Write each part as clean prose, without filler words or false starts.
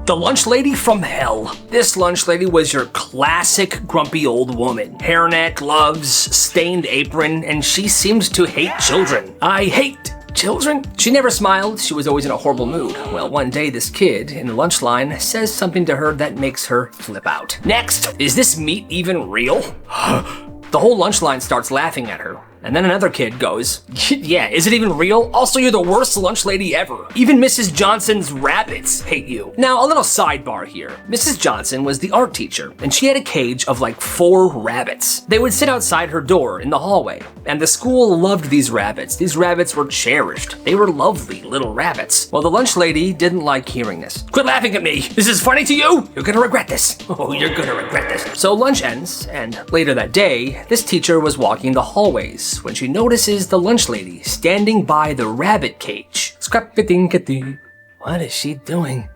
The lunch lady from hell. This lunch lady was your classic grumpy old woman. Hairnet, gloves, stained apron, and she seems to hate children. I hate children. She never smiled. She was always in a horrible mood. Well, one day this kid in the lunch line says something to her that makes her flip out. Next, is this meat even real? The whole lunch line starts laughing at her. And then another kid goes, yeah, is it even real? Also, you're the worst lunch lady ever. Even Mrs. Johnson's rabbits hate you. Now, a little sidebar here. Mrs. Johnson was the art teacher, and she had a cage of like 4 rabbits. They would sit outside her door in the hallway, and the school loved these rabbits. These rabbits were cherished. They were lovely little rabbits. Well, the lunch lady didn't like hearing this. Quit laughing at me. This is funny to you? You're gonna regret this. Oh, you're gonna regret this. So lunch ends, and later that day, this teacher was walking the hallways when she notices the lunch lady standing by the rabbit cage. Scrap-a-dink-a-dee. What is she doing?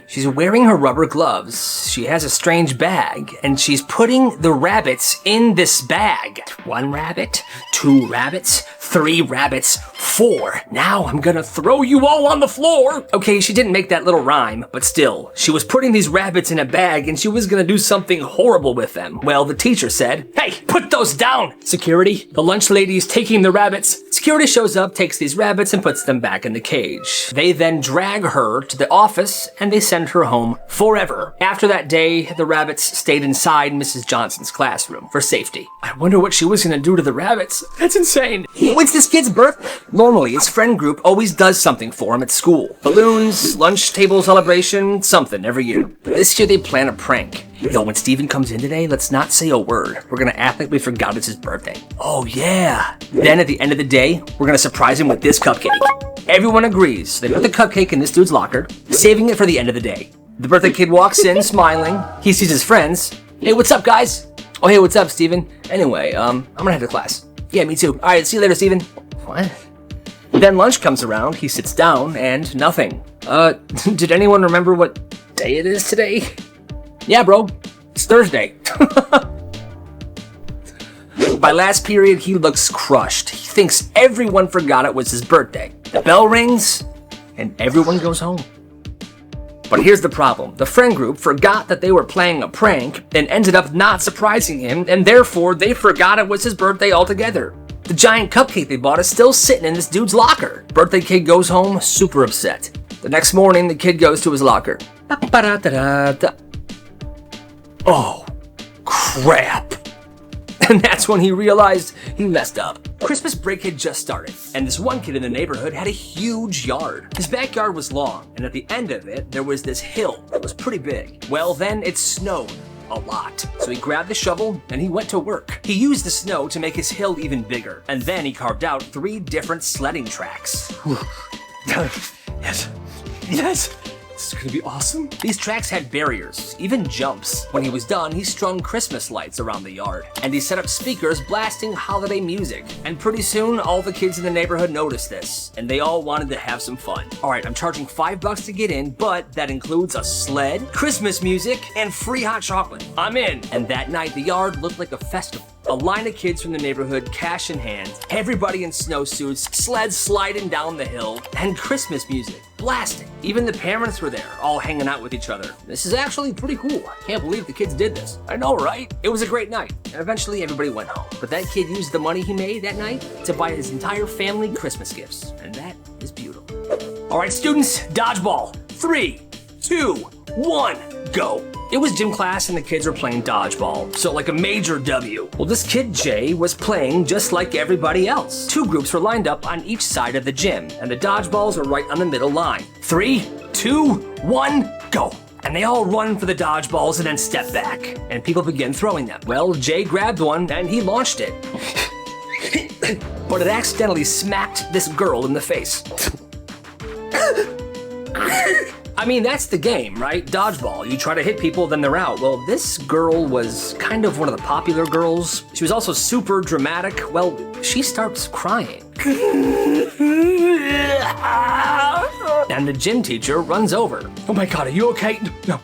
She's wearing her rubber gloves. She has a strange bag, and she's putting the rabbits in this bag. 1 rabbit, 2 rabbits, 3 rabbits, 4. Now I'm gonna throw you all on the floor. Okay, she didn't make that little rhyme, but still, she was putting these rabbits in a bag and she was gonna do something horrible with them. Well, the teacher said, hey, put those down. Security, the lunch lady's taking the rabbits. Security shows up, takes these rabbits and puts them back in the cage. They then drag her to the office and they send her home forever. After that day, the rabbits stayed inside Mrs. Johnson's classroom for safety. I wonder what she was gonna do to the rabbits. That's insane. It's this kid's birthday. Normally, his friend group always does something for him at school. Balloons, lunch table celebration, something every year. This year they plan a prank. Yo, when Steven comes in today, let's not say a word. We're gonna act like we forgot it's his birthday. Oh yeah. Then at the end of the day, we're gonna surprise him with this cupcake. Everyone agrees. They put the cupcake in this dude's locker, saving it for the end of the day. The birthday kid walks in, smiling. He sees his friends. Hey, what's up, guys? Oh, hey, what's up, Steven? Anyway, I'm gonna head to class. Yeah, me too. All right, see you later, Steven. What? Then lunch comes around, he sits down, and nothing. Did anyone remember what day it is today? Yeah, bro, it's Thursday. By last period, he looks crushed. He thinks everyone forgot it was his birthday. The bell rings, and everyone goes home. But here's the problem. The friend group forgot that they were playing a prank and ended up not surprising him, and therefore they forgot it was his birthday altogether. The giant cupcake they bought is still sitting in this dude's locker. Birthday kid goes home super upset. The next morning, the kid goes to his locker. Oh, crap. And that's when he realized he messed up. Christmas break had just started, and this one kid in the neighborhood had a huge yard. His backyard was long, and at the end of it, there was this hill that was pretty big. Well, then it snowed a lot. So he grabbed the shovel and he went to work. He used the snow to make his hill even bigger, and then he carved out 3 different sledding tracks. Yes. Yes. This is gonna be awesome. These tracks had barriers, even jumps. When he was done, he strung Christmas lights around the yard, and he set up speakers blasting holiday music. And pretty soon, all the kids in the neighborhood noticed this, and they all wanted to have some fun. All right, I'm charging $5 to get in, but that includes a sled, Christmas music, and free hot chocolate. I'm in. And that night, the yard looked like a festival. A line of kids from the neighborhood, cash in hand, everybody in snowsuits, sleds sliding down the hill, and Christmas music blasting. Even the parents were there, all hanging out with each other. This is actually pretty cool. I can't believe the kids did this. I know, right? It was a great night, and eventually everybody went home. But that kid used the money he made that night to buy his entire family Christmas gifts, and that is beautiful. All right, students, dodgeball. 3, 2, 1, go. It was gym class and the kids were playing dodgeball, so like a major W. Well, this kid Jay was playing just like everybody else. 2 groups were lined up on each side of the gym, and the dodgeballs were right on the middle line. 3, 2, 1, go. And they all run for the dodgeballs and then step back, and people begin throwing them. Well, Jay grabbed one and he launched it. But it accidentally smacked this girl in the face. I mean, that's the game, right? Dodgeball. You try to hit people, then they're out. Well, this girl was kind of one of the popular girls. She was also super dramatic. Well, she starts crying. And the gym teacher runs over. Oh my God, are you okay? No,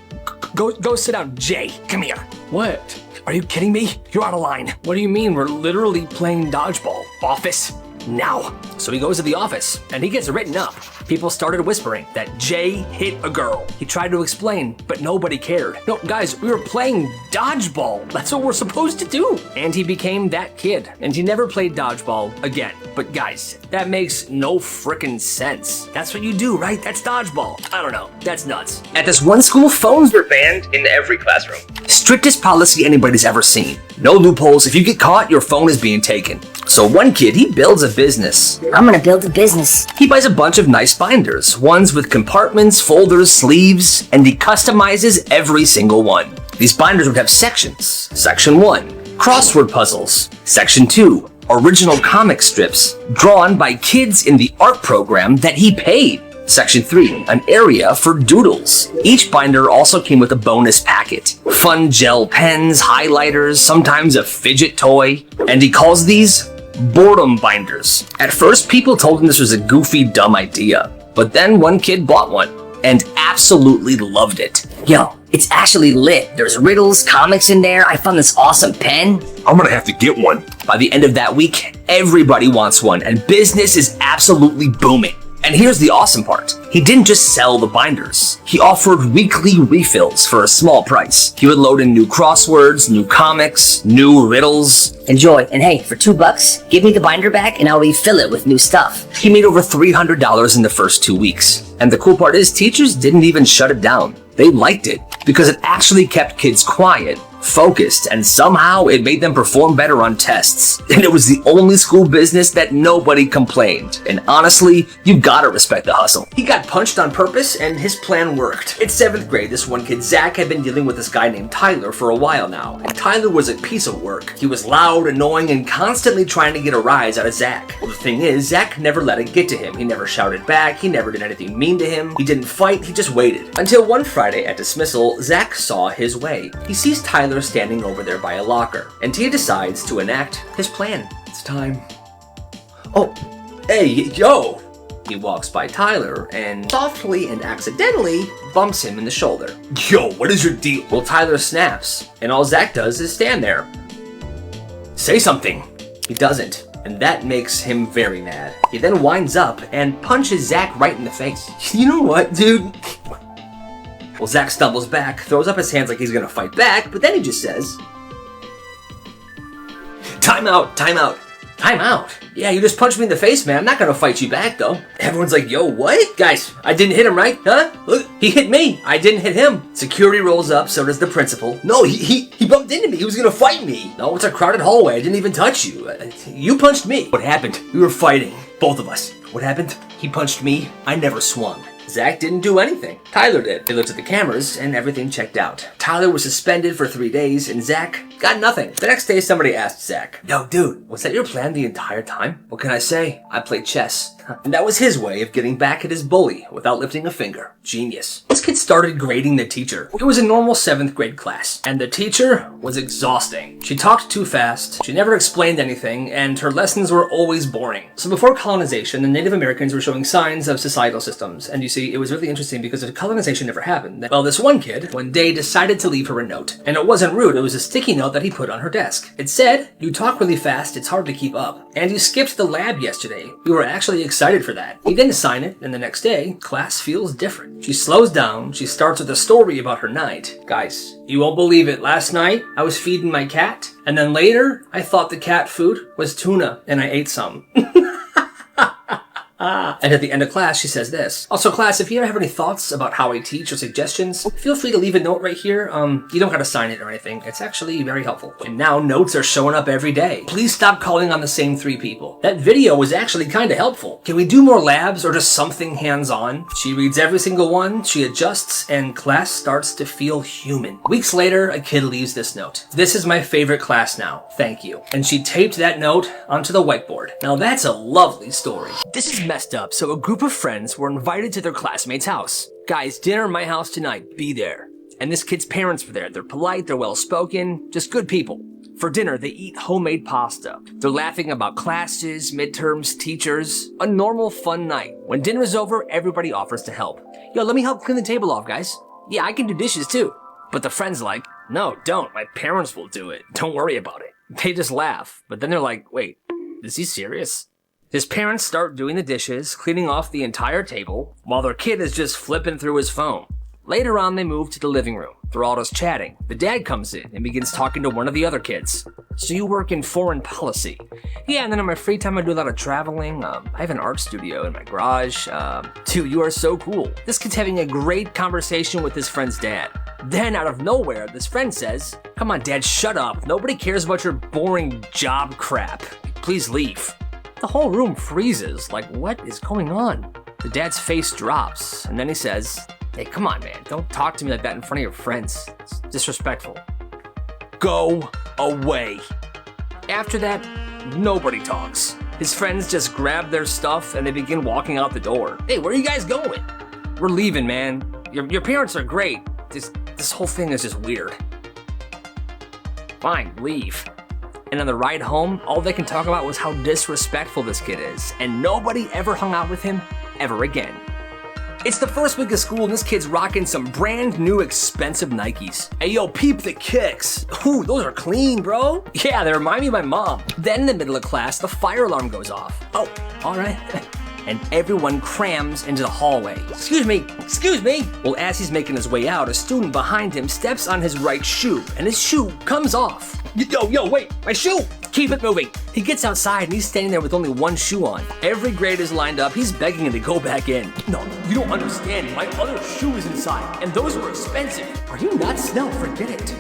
go sit down. Jay, come here. What? Are you kidding me? You're out of line. What do you mean? We're literally playing dodgeball. Office. now. So he goes to the office, and he gets written up. People started whispering that Jay hit a girl. He tried to explain, but nobody cared. No, guys, we were playing dodgeball. That's what we're supposed to do. And he became that kid, and he never played dodgeball again. But guys, that makes no frickin' sense. That's what you do, right? That's dodgeball. I don't know. That's nuts. At this one school, phones were banned in every classroom. Strictest policy anybody's ever seen. No loopholes. If you get caught, your phone is being taken. So one kid, he builds a business. I'm gonna build a business. He buys a bunch of nice binders, ones with compartments, folders, sleeves, and he customizes every single one. These binders would have sections. Section 1, crossword puzzles. Section 2, original comic strips drawn by kids in the art program that he paid. Section 3, an area for doodles. Each binder also came with a bonus packet. Fun gel pens, highlighters, sometimes a fidget toy, and he calls these boredom binders. At first, people told him this was a goofy, dumb idea, but then one kid bought one and absolutely loved it. Yo, it's actually lit. There's riddles, comics in there. I found this awesome pen. I'm gonna have to get one. By the end of that week, everybody wants one, and business is absolutely booming. And here's the awesome part. He didn't just sell the binders. He offered weekly refills for a small price. He would load in new crosswords, new comics, new riddles. Enjoy. And hey, for $2, give me the binder back and I'll refill it with new stuff. He made over $300 in the first 2 weeks. And the cool part is, teachers didn't even shut it down. They liked it because it actually kept kids quiet, focused, and somehow it made them perform better on tests. And it was the only school business that nobody complained. And honestly, you gotta respect the hustle. He got punched on purpose and his plan worked. In 7th grade, this one kid, Zach, had been dealing with this guy named Tyler for a while now. And Tyler was a piece of work. He was loud, annoying, and constantly trying to get a rise out of Zach. Well, the thing is, Zach never let it get to him. He never shouted back. He never did anything mean to him. He didn't fight. He just waited. Until one Friday at dismissal, Zach saw his way. He sees Tyler standing over there by a locker, and he decides to enact his plan. It's time. Oh, hey, yo! He walks by Tyler and softly and accidentally bumps him in the shoulder. Yo, what is your deal? Well, Tyler snaps, and all Zach does is stand there. Say something. He doesn't, and that makes him very mad. He then winds up and punches Zach right in the face. You know what, dude? Well, Zach stumbles back, throws up his hands like he's gonna fight back, but then he just says, "Time out, time out, time out. Yeah, you just punched me in the face, man. I'm not gonna fight you back, though." Everyone's like, "Yo, what? Guys, I didn't hit him, right? Huh? Look, he hit me. I didn't hit him." Security rolls up, so does the principal. "No, he bumped into me. He was gonna fight me." "No, it's a crowded hallway. I didn't even touch you. You punched me." "What happened?" "We were fighting, both of us." "What happened?" "He punched me. I never swung." Zach didn't do anything. Tyler did. They looked at the cameras and everything checked out. Tyler was suspended for 3 days and Zach got nothing. The next day somebody asked Zach, "Yo, dude, was that your plan the entire time?" "What can I say? I played chess." And that was his way of getting back at his bully without lifting a finger. Genius. This kid started grading the teacher. It was a normal 7th grade class, and the teacher was exhausting. She talked too fast, she never explained anything, and her lessons were always boring. So before colonization, the Native Americans were showing signs of societal systems, and you see, it was really interesting because if colonization never happened, well, this one kid, one day decided to leave her a note. And it wasn't rude, it was a sticky note that he put on her desk. It said, "You talk really fast, it's hard to keep up. And you skipped the lab yesterday. We were actually excited for that." He didn't sign it, and the next day, class feels different. She slows down, she starts with a story about her night. Guys, you won't believe it. Last night, I was feeding my cat, and then later, I thought the cat food was tuna, and I ate some. And at the end of class, she says this. "Also, class, if you ever have any thoughts about how I teach or suggestions, feel free to leave a note right here. You don't gotta sign it or anything. It's actually very helpful." And now notes are showing up every day. "Please stop calling on the same 3 people. That video was actually kinda helpful. Can we do more labs or just something hands-on?" She reads every single one, she adjusts, and class starts to feel human. Weeks later, a kid leaves this note. "This is my favorite class now. Thank you." And she taped that note onto the whiteboard. Now that's a lovely story. This is messed up, so a group of friends were invited to their classmate's house. "Guys, dinner at my house tonight, be there." And this kid's parents were there. They're polite, they're well-spoken, just good people. For dinner, they eat homemade pasta. They're laughing about classes, midterms, teachers. A normal, fun night. When dinner is over, everybody offers to help. "Yo, let me help clean the table off, guys." "Yeah, I can do dishes too." But the friend's like, "No, don't. My parents will do it. Don't worry about it." They just laugh. But then they're like, "Wait, is he serious?" His parents start doing the dishes, cleaning off the entire table, while their kid is just flipping through his phone. Later on, they move to the living room. They're all just chatting. The dad comes in and begins talking to one of the other kids. So you work in foreign policy? Yeah, and then in my free time I do a lot of traveling. I have an art studio in my garage. Dude, you are so cool. This kid's having a great conversation with his friend's dad. Then out of nowhere, this friend says, "Come on, Dad, shut up. Nobody cares about your boring job crap. Please leave." The whole room freezes, like what is going on? The dad's face drops, and then he says, "Hey, come on, man. Don't talk to me like that in front of your friends. It's disrespectful. Go away." After that, nobody talks. His friends just grab their stuff and they begin walking out the door. "Hey, where are you guys going?" "We're leaving, man. Your parents are great. This whole thing is just weird." "Fine, leave." And on the ride home, all they can talk about was how disrespectful this kid is, and nobody ever hung out with him ever again. It's the first week of school and this kid's rocking some brand new expensive Nikes. "Hey yo, peep the kicks. Ooh, those are clean, bro." "Yeah, they remind me of my mom." Then in the middle of class, the fire alarm goes off. "Oh, all right." And everyone crams into the hallway. Excuse me. Well, as he's making his way out, a student behind him steps on his right shoe, and his shoe comes off. Yo, wait, my shoe!" "Keep it moving." He gets outside and he's standing there with only one shoe on. Every grade is lined up. He's begging him to go back in. "No, you don't understand. My other shoe is inside, and those were expensive." "Are you nuts? No, forget it."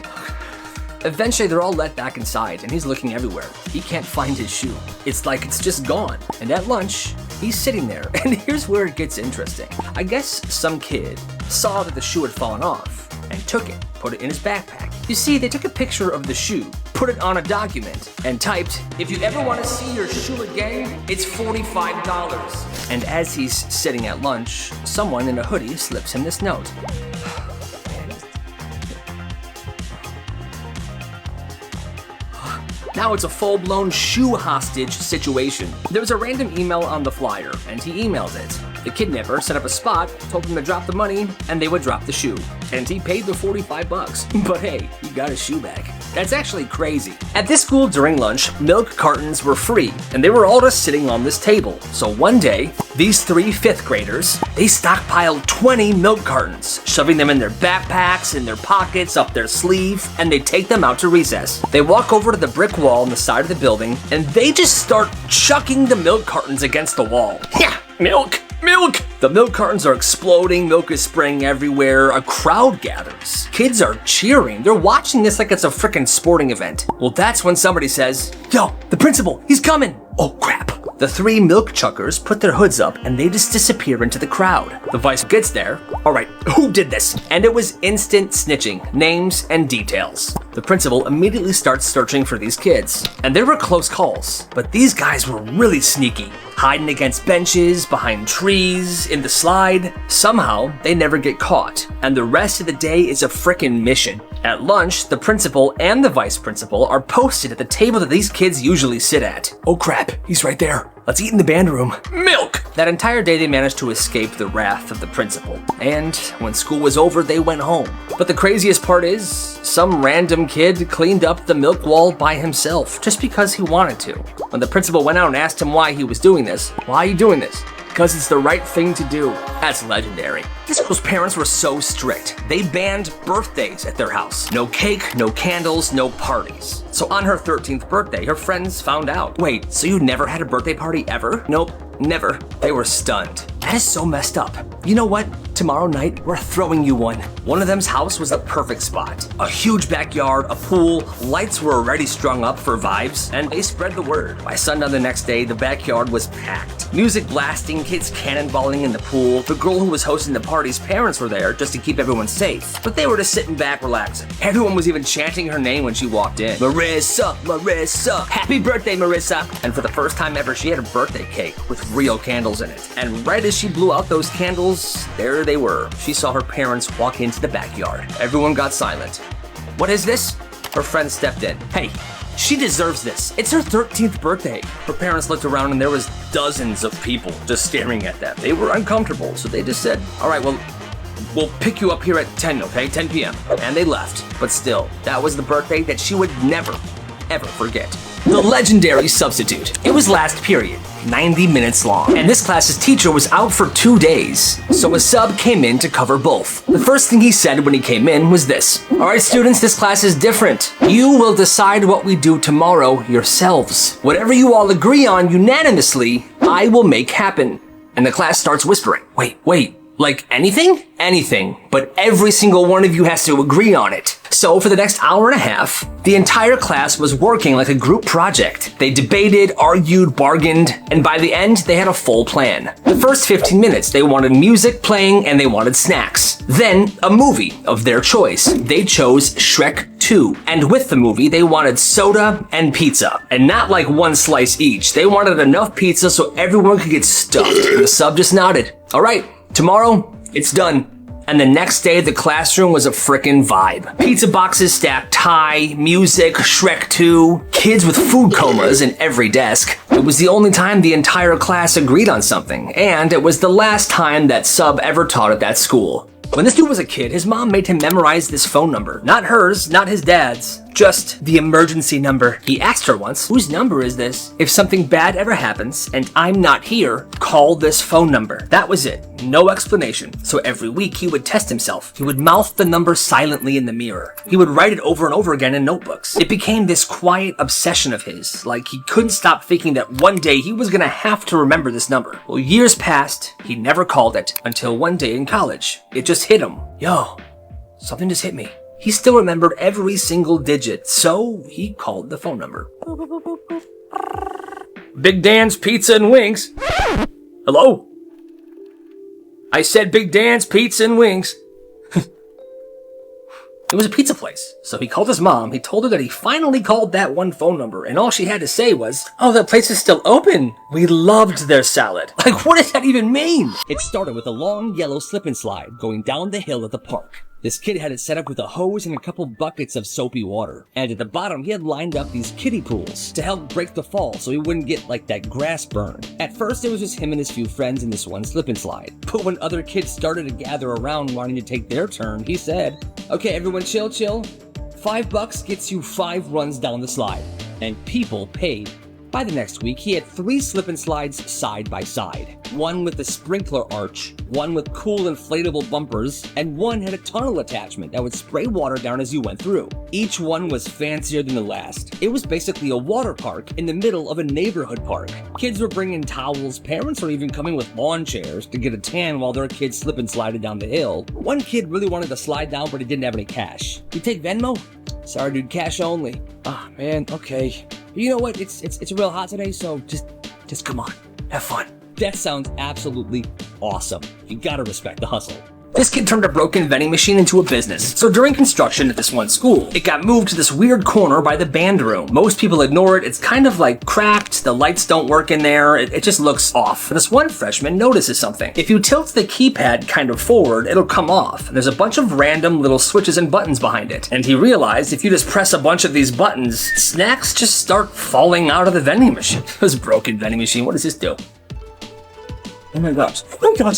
Eventually, they're all let back inside, and he's looking everywhere. He can't find his shoe. It's like it's just gone. And at lunch, he's sitting there, and here's where it gets interesting. I guess some kid saw that the shoe had fallen off and took it, put it in his backpack. You see, they took a picture of the shoe, put it on a document, and typed, "If you ever want to see your shoe again, it's $45. And as he's sitting at lunch, someone in a hoodie slips him this note. Now it's a full-blown shoe hostage situation. There was a random email on the flyer, and he emailed it. The kidnapper set up a spot, told him to drop the money, and they would drop the shoe. And he paid the $45. But hey, he got his shoe back. That's actually crazy. At this school during lunch, milk cartons were free, and they were all just sitting on this table. So one day, these 3 fifth graders, they stockpiled 20 milk cartons, shoving them in their backpacks, in their pockets, up their sleeve, and they take them out to recess. They walk over to the brick wall on the side of the building, and they just start chucking the milk cartons against the wall. Yeah, milk! The milk cartons are exploding, milk is spraying everywhere, a crowd gathers. Kids are cheering, they're watching this like it's a frickin' sporting event. Well, that's when somebody says, "Yo, the principal, he's coming!" Oh crap. The 3 milk chuckers put their hoods up and they just disappear into the crowd. The vice gets there. "All right, who did this?" And it was instant snitching, names and details. The principal immediately starts searching for these kids. And there were close calls, but these guys were really sneaky, hiding against benches, behind trees, in the slide. Somehow, they never get caught. And the rest of the day is a frickin' mission. At lunch, the principal and the vice principal are posted at the table that these kids usually sit at. Oh crap, he's right there. Let's eat in the band room. Milk! That entire day they managed to escape the wrath of the principal. And when school was over, they went home. But the craziest part is, some random kid cleaned up the milk wall by himself, just because he wanted to. When the principal went out and asked him why he was doing this, "Why are you doing this?" "Because it's the right thing to do." That's legendary. This girl's parents were so strict. They banned birthdays at their house. No cake, no candles, no parties. So on her 13th birthday, her friends found out. "Wait, so you never had a birthday party ever?" "Nope, never." They were stunned. That is so messed up. You know what? Tomorrow night, we're throwing you one. One of them's house was a perfect spot. A huge backyard, a pool, lights were already strung up for vibes, and they spread the word. By sundown the next day, the backyard was packed. Music blasting, kids cannonballing in the pool. The girl who was hosting the party's parents were there just to keep everyone safe. But they were just sitting back, relaxing. Everyone was even chanting her name when she walked in. "Marissa, Marissa, happy birthday, Marissa." And for the first time ever, she had a birthday cake with real candles in it. And right as she blew out those candles, there they were. She saw her parents walk into the backyard. Everyone got silent. "What is this?" Her friend stepped in. "Hey, she deserves this. It's her 13th birthday." Her parents looked around and there was dozens of people just staring at them. They were uncomfortable, so they just said, "All right, well, we'll pick you up here at 10, okay? 10 p.m. And they left. But still, that was the birthday that she would never, ever forget. The legendary substitute. It was last period, 90 minutes long, and this class's teacher was out for 2 days, so a sub came in to cover both. The first thing he said when he came in was this: "All right, students, this class is different. You will decide what we do tomorrow yourselves. Whatever you all agree on unanimously, I will make happen." And the class starts whispering, wait, like anything? Anything, but every single one of you has to agree on it. So for the next hour and a half, the entire class was working like a group project. They debated, argued, bargained, and by the end, they had a full plan. The first 15 minutes, they wanted music playing and they wanted snacks. Then, a movie of their choice. They chose Shrek 2. And with the movie, they wanted soda and pizza. And not like one slice each. They wanted enough pizza so everyone could get stuffed. And the sub just nodded. All right, tomorrow, it's done. And the next day, the classroom was a frickin' vibe. Pizza boxes stacked high, music, Shrek 2, kids with food comas in every desk. It was the only time the entire class agreed on something, and it was the last time that sub ever taught at that school. When this dude was a kid, his mom made him memorize this phone number. Not hers, not his dad's, just the emergency number. He asked her once, "Whose number is this? If something bad ever happens and I'm not here, call this phone number." That was it. No explanation. So every week he would test himself. He would mouth the number silently in the mirror. He would write it over and over again in notebooks. It became this quiet obsession of his, like he couldn't stop thinking that one day he was gonna have to remember this number. Well, years passed, he never called it, until one day in college, it just hit him. Yo, something just hit me. He still remembered every single digit, so he called the phone number. Big Dan's Pizza and Wings. Hello? I said Big Dan's Pizza and Wings. It was a pizza place, so he called his mom. He told her that he finally called that one phone number, and all she had to say was, "Oh, that place is still open. We loved their salad." Like, what does that even mean? It started with a long yellow slip and slide going down the hill at the park. This kid had it set up with a hose and a couple buckets of soapy water. And at the bottom, he had lined up these kiddie pools to help break the fall so he wouldn't get like that grass burn. At first, it was just him and his few friends in this one slip and slide. But when other kids started to gather around wanting to take their turn, he said, "Okay, everyone chill. $5 gets you 5 runs down the slide." And people paid. By the next week, he had 3 slip and slides side by side. One with a sprinkler arch, one with cool inflatable bumpers, and one had a tunnel attachment that would spray water down as you went through. Each one was fancier than the last. It was basically a water park in the middle of a neighborhood park. Kids were bringing towels, parents were even coming with lawn chairs to get a tan while their kids slip and slided down the hill. One kid really wanted to slide down, but he didn't have any cash. "You take Venmo?" "Sorry, dude, cash only." "Ah, man, okay. But you know what? It's real hot today, so just come on, have fun." That sounds absolutely awesome. You gotta respect the hustle. This kid turned a broken vending machine into a business. So during construction at this one school, it got moved to this weird corner by the band room. Most people ignore it. It's kind of like cracked. The lights don't work in there. It just looks off. This one freshman notices something. If you tilt the keypad kind of forward, it'll come off. There's a bunch of random little switches and buttons behind it. And he realized if you just press a bunch of these buttons, snacks just start falling out of the vending machine. It was a broken vending machine. What does this do? Oh my gosh,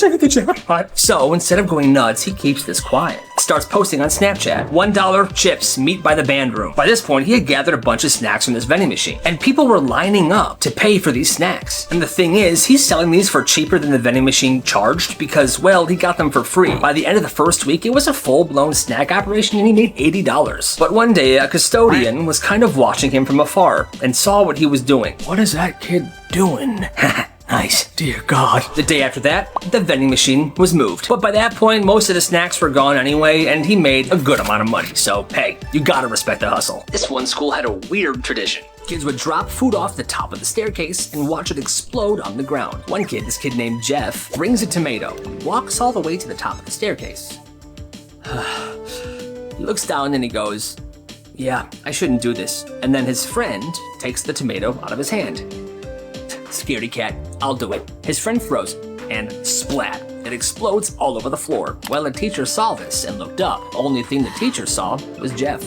I hit the jackpot. So instead of going nuts, he keeps this quiet. Starts posting on Snapchat, $1 chips, meet by the band room. By this point, he had gathered a bunch of snacks from this vending machine, and people were lining up to pay for these snacks. And the thing is, he's selling these for cheaper than the vending machine charged because, well, he got them for free. By the end of the first week, it was a full-blown snack operation and he made $80. But one day, a custodian was kind of watching him from afar and saw what he was doing. What is that kid doing? Nice. Dear God. The day after that, the vending machine was moved. But by that point, most of the snacks were gone anyway, and he made a good amount of money. So, hey, you gotta respect the hustle. This one school had a weird tradition. Kids would drop food off the top of the staircase and watch it explode on the ground. One kid, this kid named Jeff, brings a tomato and walks all the way to the top of the staircase. He looks down and he goes, "Yeah, I shouldn't do this." And then his friend takes the tomato out of his hand. "Scaredy cat, I'll do it." His friend froze, and splat, it explodes all over the floor. Well, the teacher saw this and looked up. The only thing the teacher saw was Jeff.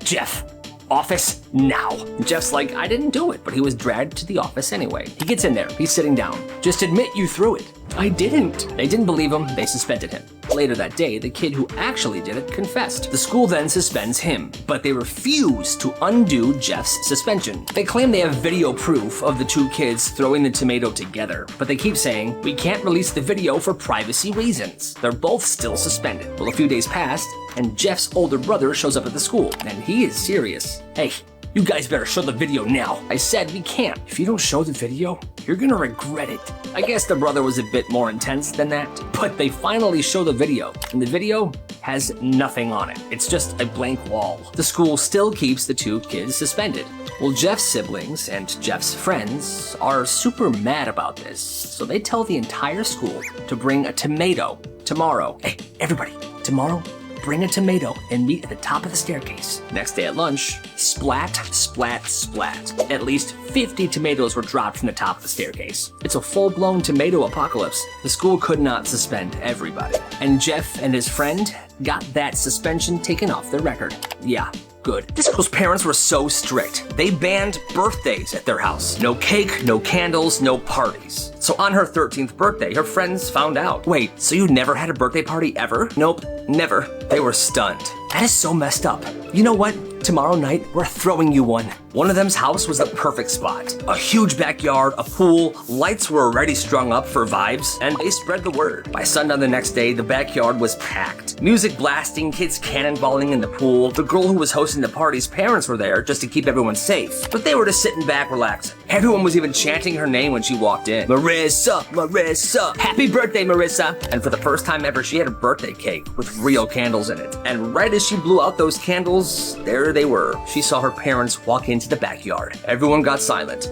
"Jeff, office now." Jeff's like, "I didn't do it," but he was dragged to the office anyway. He gets in there, he's sitting down. "Just admit you threw it." "I didn't." They didn't believe him, they suspended him. later that day, the kid who actually did it confessed. The school then suspends him, but they refuse to undo Jeff's suspension. They claim they have video proof of the two kids throwing the tomato together, but they keep saying, we can't release the video for privacy reasons. They're both still suspended. Well, a few days passed, and Jeff's older brother shows up at the school, and he is serious. Hey, you guys better show the video now. I said we can't. If you don't show the video, you're gonna regret it. I guess the brother was a bit more intense than that, but they finally show the video, and the video has nothing on it. It's just a blank wall. The school still keeps the two kids suspended. Well, Jeff's siblings and Jeff's friends are super mad about this, so they tell the entire school to bring a tomato tomorrow. Hey, everybody, tomorrow, bring a tomato and meet at the top of the staircase. Next day at lunch, splat, splat, splat. At least 50 tomatoes were dropped from the top of the staircase. It's a full-blown tomato apocalypse. The school could not suspend everybody. And Jeff and his friend got that suspension taken off their record. Yeah, good. This girl's parents were so strict. They banned birthdays at their house. No cake, no candles, no parties. So on her 13th birthday, her friends found out. Wait, so you never had a birthday party ever? Nope, never. They were stunned. That is so messed up. You know what? Tomorrow night, we're throwing you one. One of them's house was the perfect spot. A huge backyard, a pool, lights were already strung up for vibes, and they spread the word. By sundown the next day, the backyard was packed. Music blasting, kids cannonballing in the pool. The girl who was hosting the party's parents were there just to keep everyone safe. But they were just sitting back, relaxing. Everyone was even chanting her name when she walked in. Marissa, Marissa, happy birthday, Marissa. And for the first time ever, she had a birthday cake with real candles in it. And right as she blew out those candles, there they were. She saw her parents walk into the backyard. Everyone got silent.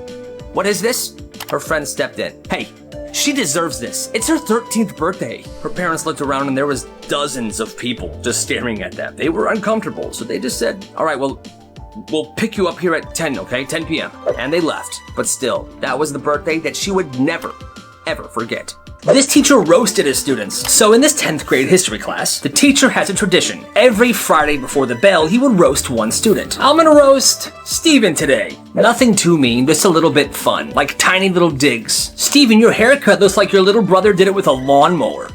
What is this? Her friend stepped in. Hey, she deserves this. It's her 13th birthday. Her parents looked around and there was dozens of people just staring at them. They were uncomfortable, so they just said, all right, well, we'll pick you up here at 10, okay? 10 p.m. And they left. But still, that was the birthday that she would never, ever forget. This teacher roasted his students. So in this 10th grade history class, the teacher has a tradition. Every Friday before the bell, he would roast one student. I'm gonna roast Steven today. Nothing too mean, just a little bit fun, like tiny little digs. Steven, your haircut looks like your little brother did it with a lawnmower.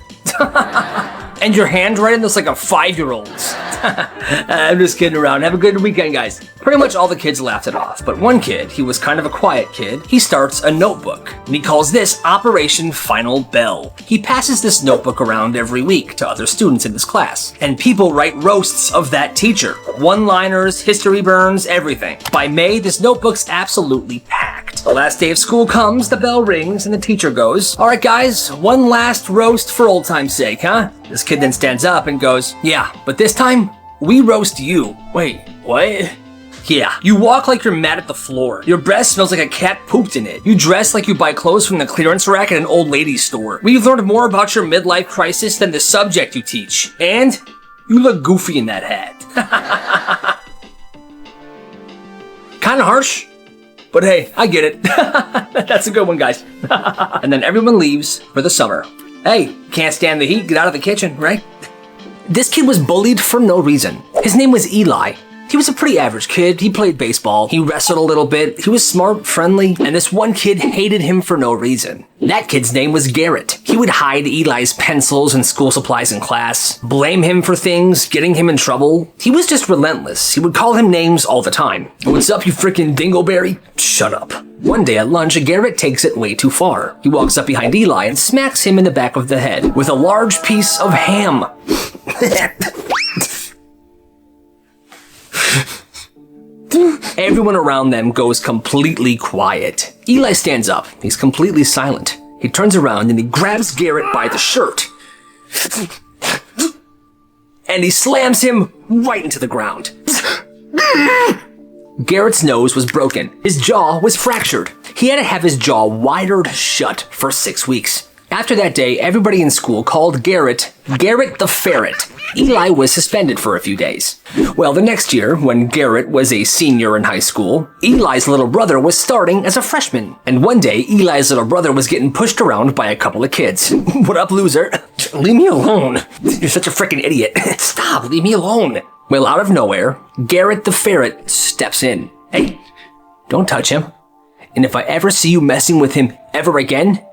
And your handwriting looks like a 5-year-old's. I'm just kidding around. Have a good weekend, guys. Pretty much all the kids laughed it off, but one kid, he was kind of a quiet kid, he starts a notebook, and he calls this Operation Final Bell. He passes this notebook around every week to other students in his class, and people write roasts of that teacher. One-liners, history burns, everything. By May, this notebook's absolutely packed. The last day of school comes, the bell rings, and the teacher goes, all right, guys, one last roast for old time's sake, huh? This kid then stands up and goes, yeah, but this time, we roast you. Wait, what? Yeah, you walk like you're mad at the floor. Your breath smells like a cat pooped in it. You dress like you buy clothes from the clearance rack at an old lady's store. We've learned more about your midlife crisis than the subject you teach. And you look goofy in that hat. Kinda harsh, but hey, I get it. That's a good one, guys. And then everyone leaves for the summer. Hey, can't stand the heat, get out of the kitchen, right? This kid was bullied for no reason. His name was Eli. He was a pretty average kid. He played baseball. He wrestled a little bit. He was smart, friendly, and this one kid hated him for no reason. That kid's name was Garrett. He would hide Eli's pencils and school supplies in class, blame him for things, getting him in trouble. He was just relentless. He would call him names all the time. What's up, you freaking dingleberry? Shut up. One day at lunch, Garrett takes it way too far. He walks up behind Eli and smacks him in the back of the head with a large piece of ham. Everyone around them goes completely quiet. Eli stands up. He's completely silent. He turns around and he grabs Garrett by the shirt. And he slams him right into the ground. Garrett's nose was broken. His jaw was fractured. He had to have his jaw wired shut for 6 weeks. After that day, everybody in school called Garrett the Ferret. Eli was suspended for a few days. Well, the next year, when Garrett was a senior in high school, Eli's little brother was starting as a freshman. And one day, Eli's little brother was getting pushed around by a couple of kids. What up, loser? Leave me alone. You're such a freaking idiot. Stop, leave me alone. Well, out of nowhere, Garrett the Ferret steps in. Hey, don't touch him. And if I ever see you messing with him ever again,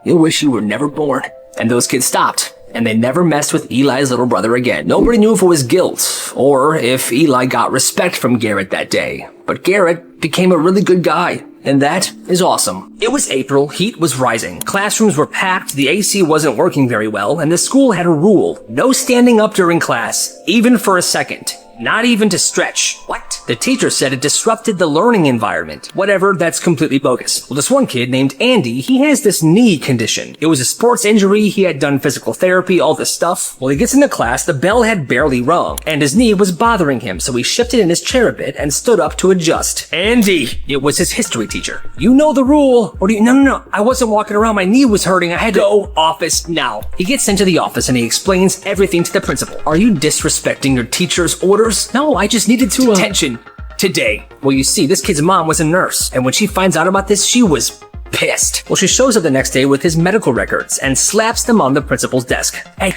you'll wish you were never born. And those kids stopped. and they never messed with Eli's little brother again. Nobody knew if it was guilt or if Eli got respect from Garrett that day. But Garrett became a really good guy. And that is awesome. It was April, heat was rising. Classrooms were packed, the AC wasn't working very well, and the school had a rule. No standing up during class, even for a second. Not even to stretch. What? The teacher said it disrupted the learning environment. Whatever, that's completely bogus. Well, this one kid named Andy, he has this knee condition. It was a sports injury, he had done physical therapy, all this stuff. Well, he gets into class, the bell had barely rung, and his knee was bothering him, so he shifted in his chair a bit and stood up to adjust. Andy! It was his history teacher. You know the rule. Or do you, no, I wasn't walking around, my knee was hurting, I had to go office now. He gets into the office and he explains everything to the principal. Are you disrespecting your teacher's orders? No, I just needed to attention today. Well, you see, this kid's mom was a nurse, and when she finds out about this, she was pissed. Well, she shows up the next day with his medical records and slaps them on the principal's desk. Hey,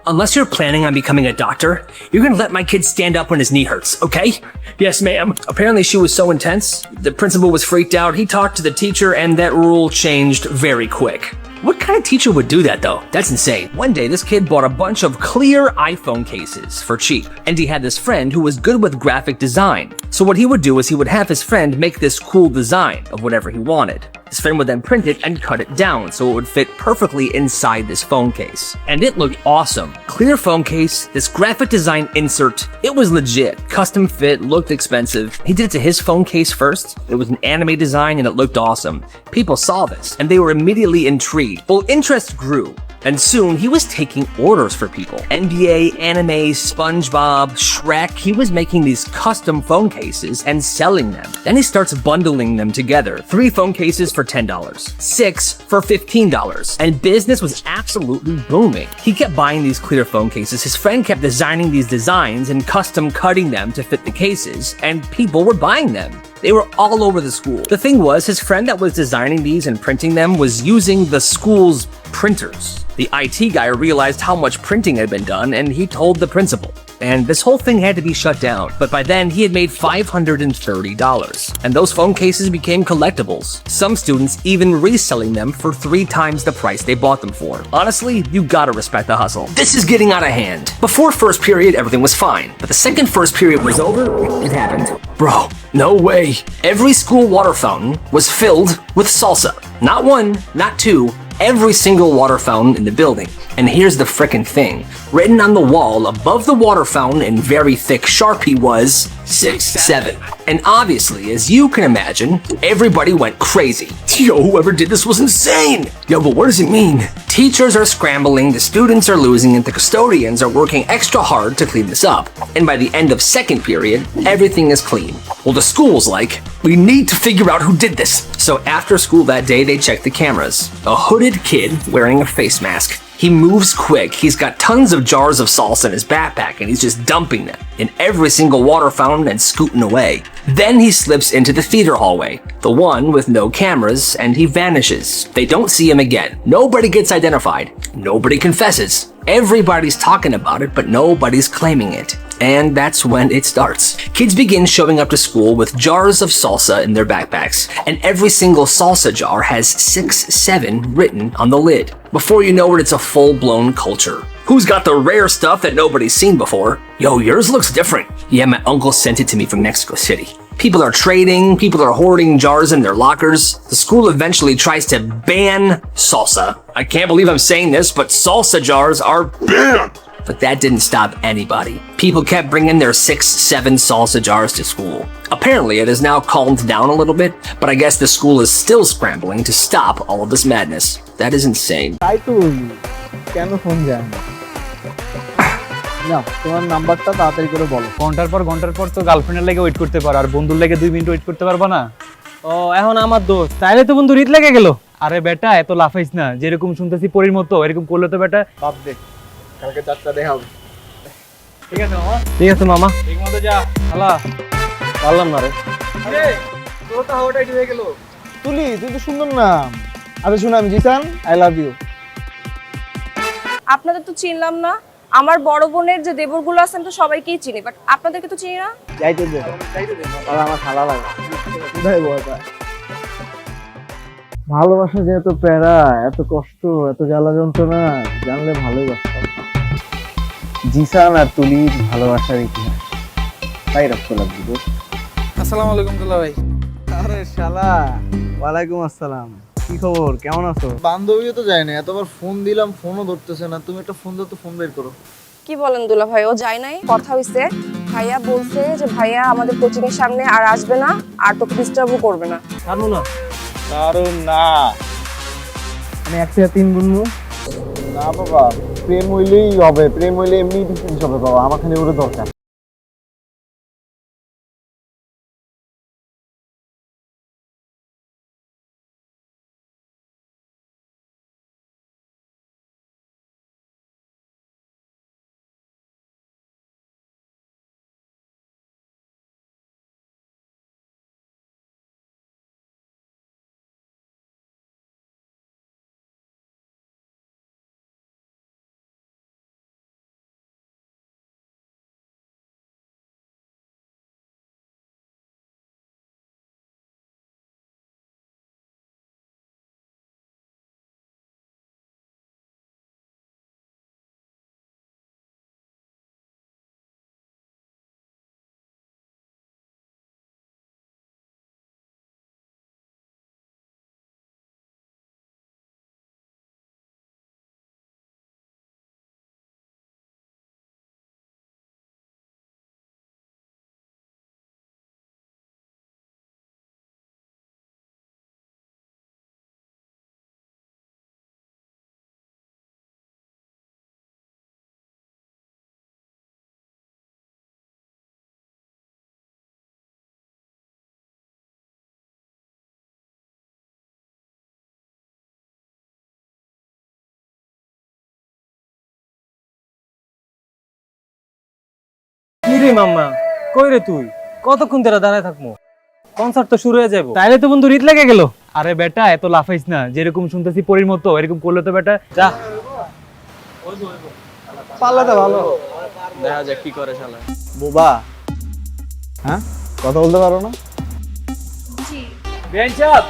unless you're planning on becoming a doctor, you're gonna let my kid stand up when his knee hurts, okay? Yes, ma'am. Apparently she was so intense, the principal was freaked out, he talked to the teacher, and that rule changed very quick. What kind of teacher would do that though? That's insane. One day, this kid bought a bunch of clear iPhone cases for cheap, and he had this friend who was good with graphic design. So what he would do is he would have his friend make this cool design of whatever he wanted. His friend would then print it and cut it down so it would fit perfectly inside this phone case. And it looked awesome. Clear phone case, this graphic design insert, it was legit. Custom fit, looked expensive. He did it to his phone case first. It was an anime design and it looked awesome. People saw this and they were immediately intrigued. Well, interest grew. And soon, he was taking orders for people. NBA, anime, SpongeBob, Shrek, he was making these custom phone cases and selling them. Then he starts bundling them together. 3 phone cases for $10, 6 for $15, and business was absolutely booming. He kept buying these clear phone cases, his friend kept designing these designs and custom cutting them to fit the cases, and people were buying them. They were all over the school. The thing was, his friend that was designing these and printing them was using the school's printers. The IT guy realized how much printing had been done and he told the principal. And this whole thing had to be shut down. But by then, he had made $530. And those phone cases became collectibles. Some students even reselling them for 3 times the price they bought them for. Honestly, you gotta respect the hustle. This is getting out of hand. Before first period, everything was fine. But the second first period was over, it happened. Bro, no way. Every school water fountain was filled with salsa. Not 1, not 2, every single water fountain in the building. And here's the frickin' thing. Written on the wall above the water fountain in very thick Sharpie was 6-7. And obviously, as you can imagine, everybody went crazy. Yo, whoever did this was insane! Yo, but what does it mean? Teachers are scrambling, the students are losing, and the custodians are working extra hard to clean this up. And by the end of second period, everything is clean. Well, the school's like, we need to figure out who did this. So after school that day, they checked the cameras. A hooded kid wearing a face mask. He moves quick, he's got tons of jars of salsa in his backpack and he's just dumping them in every single water fountain and scooting away. Then he slips into the theater hallway, the one with no cameras, and he vanishes. They don't see him again. Nobody gets identified. Nobody confesses. Everybody's talking about it, but nobody's claiming it. And that's when it starts. Kids begin showing up to school with jars of salsa in their backpacks, and every single salsa jar has 6-7 written on the lid. Before you know it, it's a full-blown culture. Who's got the rare stuff that nobody's seen before? Yo, yours looks different. Yeah, my uncle sent it to me from Mexico City. People are trading, people are hoarding jars in their lockers. The school eventually tries to ban salsa. I can't believe I'm saying this, but salsa jars are banned. But that didn't stop anybody. People kept bringing their 6-7 salsa jars to school. Apparently, it has now calmed down a little bit, but I guess the school is still scrambling to stop all of this madness. That is insane. না তোমার নাম্বারটা তাড়াতাড়ি করে বলো। ঘন্টার পর তো গার্লফ্রেন্ডের লাগে ওয়েট করতে পারো, আর বন্ধুর লাগে 2 মিনিট ওয়েট করতে পারবা না? ও এখন আমার দোস্ত, তাইলে তো বন্ধু রিত লেগে গেল। আরে বেটা এত লাফাইস না, যেরকম শুনতেছি পরীর মতো এরকম করলে তো বেটা বাপ দে, কালকে যাত্রা দেখা হবে। ঠিক আছে মামা? ঠিক আছে মামা, ঠিক মতো যা। শালা পারলাম না রে। আরে তোর তো হাওয়াটা এটি হয়ে গেল। তুলি তুই তো সুন্দর না। আরে শোন, আমি জিসান, আই লাভ ইউ। আপনাদের তো চিনলাম না। আমার বড় বোনের যে দেবরগুলো আছেন তো সবাইকেই চিনি, বাট আপনাদেরকে তো চিনি না। যাইতে দে আর আমার খালা লাগে কোথায় বলতা। ভালোবাসা যে এত প্যারা, এত কষ্ট, এত জ্বালা যন্ত্রণা জানলে ভালোই বাসতাম। জিসান আর তুলির ভালোবাসার ইতিহাস তাই রক্ত লাগবে দোস্ত। আসসালামু আলাইকুম দুলা ভাই। আরে শালা, ওয়ালাইকুম আসসালাম। কি খবর, কেমন আছো? বান্ধবীও তো যায় না, এতবার ফোন দিলাম ফোনও ধরতেছে না। তুমি একটা ফোন দাও তো, ফোন বের করো। কি বলেন দুলা ভাই, ও যায় নাই? কথা হইছে, ভাইয়া বলছে যে ভাইয়া আমাদের কোচিং এর সামনে আর আসবে না, আর তোকে ডিস্টার্বও করবে না। কারণ না, কারণ না, আমি 1/3 গুনবো না বাবা, প্রেম হইলেই হবে, প্রেম হইলে এমনি ডিফারেন্স হবে বাবা, আমার খালি ওরে দরকার। কি রে মাম্মা, কই রে তুই? কতক্ষণ ধরে দাঁড়ায় থাকবো? কনসার্ট তো শুরু হয়ে যাবো। তাইলে তো বন্ধু রীত লেগে গেল। আরে বেটা, এত লাফাইস না, যেরকম শুনতেছি পরীর মতো এরকম করলে তো বেটা যা। পাল্লা তো ভালো, দেখা যাক কি করে শালা। বোবা। হ্যাঁ, কথা বলতে পারো না? বিয়ান সাহেব,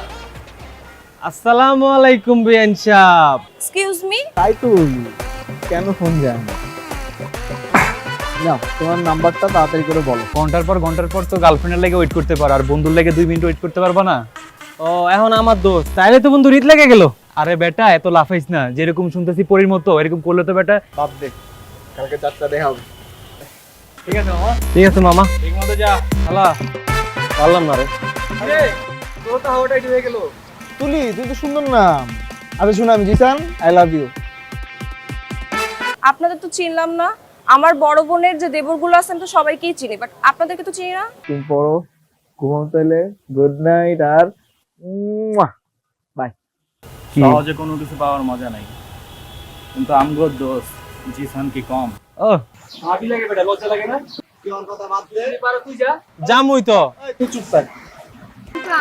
আসসালামু আলাইকুম বিয়ান সাহেব। Excuse me. তাই তো বলি, কেন ফোন যায় না? না, তোমার নাম্বারটা তাড়াতাড়ি করে বলো। ঘন্টার পর তো গার্লফ্রেন্ডের লাগে ওয়েট করতে পারো, আর বন্ধুর লাগে 2 মিনিট ওয়েট করতে পারবা না? ও এখন আমার দোস্ত, তাইলে তো বন্ধু রীত লেগে গেল। আরে বেটা, এত লাফাইস না, যেরকম শুনতেছি পরীর মতো এরকম করলে তো বেটা। বাদ দে, কালকে 4টা দেখা হবে। ঠিক আছে মামা, ঠিক আছে মামা, ঠিক মতো যা। শালা পারলাম না রে। আরে তোর তো হাওয়াটা একটু হয়ে গেল। তুলি, তুই তো সুন্দর নাম। আচ্ছা শুন, আমি জিসান, আই লাভ ইউ। আপনাদের তো চিনলাম না। আমার বড় বোনের যে দেবরগুলো আছেন তো সবাইকেই চিনি, বাট আপনাদেরকে তো চিনি না। তুমি পড়ো, ঘুমাও তাহলে। গুড নাইট আর বাই। সহজে কোনো কিছু পাওয়ার মজা নাই, কিন্তু আমগো দোষ জিসান কি কম। ও ভাবি লাগে বেটা, লজ্জা লাগে না? কি ওর কথা বাদ দে, পারো তুই যা। জামুই তো। তুই চুপ থাক।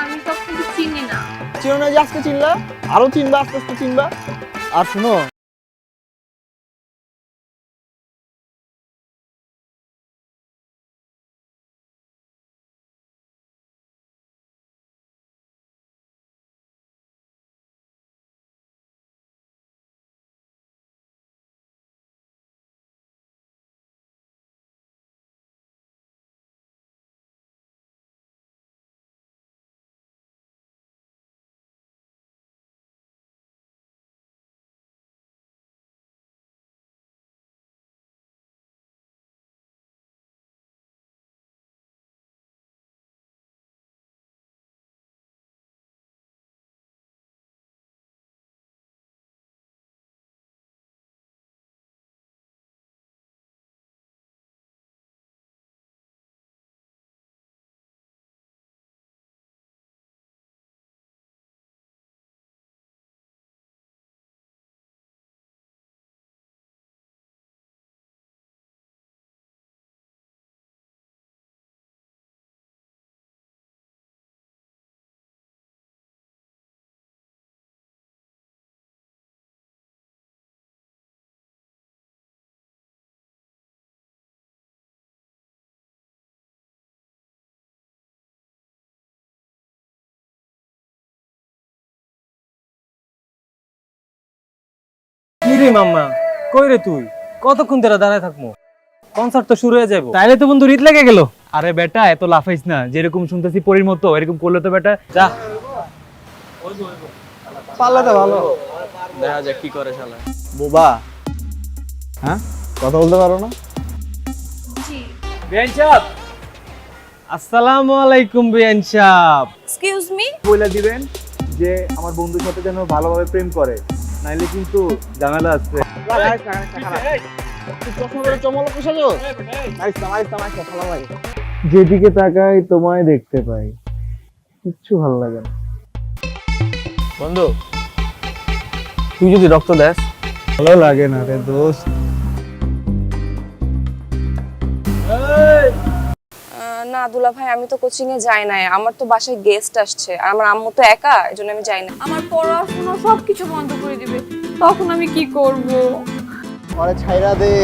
আমি তো আপনাকে চিনি না। চিনো না যে আজকে চিনলা, আরো চিনবা, আস্তে আস্তে চিনবা। আর শুনো, কি রে মাম্মা, কই রে তুই? কতক্ষণ ধরে দাঁড়ায় থাকবো? কনসার্ট তো শুরু হয়ে যাবে, তাইলে তো বন্ধু ঈদ লেগে গেল। আরে বেটা এত লাফাইস না, যেরকম শুনতেছি পরীর মতো এরকম করলে তো বেটা যা পারলে তো ভালো। দেখা যাক কি করে শালা। বোবা, হ্যাঁ কথা বলতে পারো না? বিয়ান সাহেব, আসসালামু আলাইকুম বিয়ান সাহেব। এক্সকিউজ মি, বলে দিবেন যে আমার বন্ধুর সাথে যেন ভালোভাবে প্রেম করে, নাইলে কিন্তু ঝামেলা আছে। যেদিকে তাকাই তোমায় দেখতে পাই, কিচ্ছু ভালো লাগে না। বন্ধু তুই যদি রক্ত দেস, ভালো লাগে না রে দোস্ত। না দুলা ভাই আমি তো কোচিং এ যাই নাই, আমার তো বাসায় গেস্ট আসছে আর আমার আম্মু তো একা, এজন্য আমি যাই না। আমার পড়াশোনা সবকিছু বন্ধ করে দিবে, তখন আমি কি করব? আরে ছাইরা দে।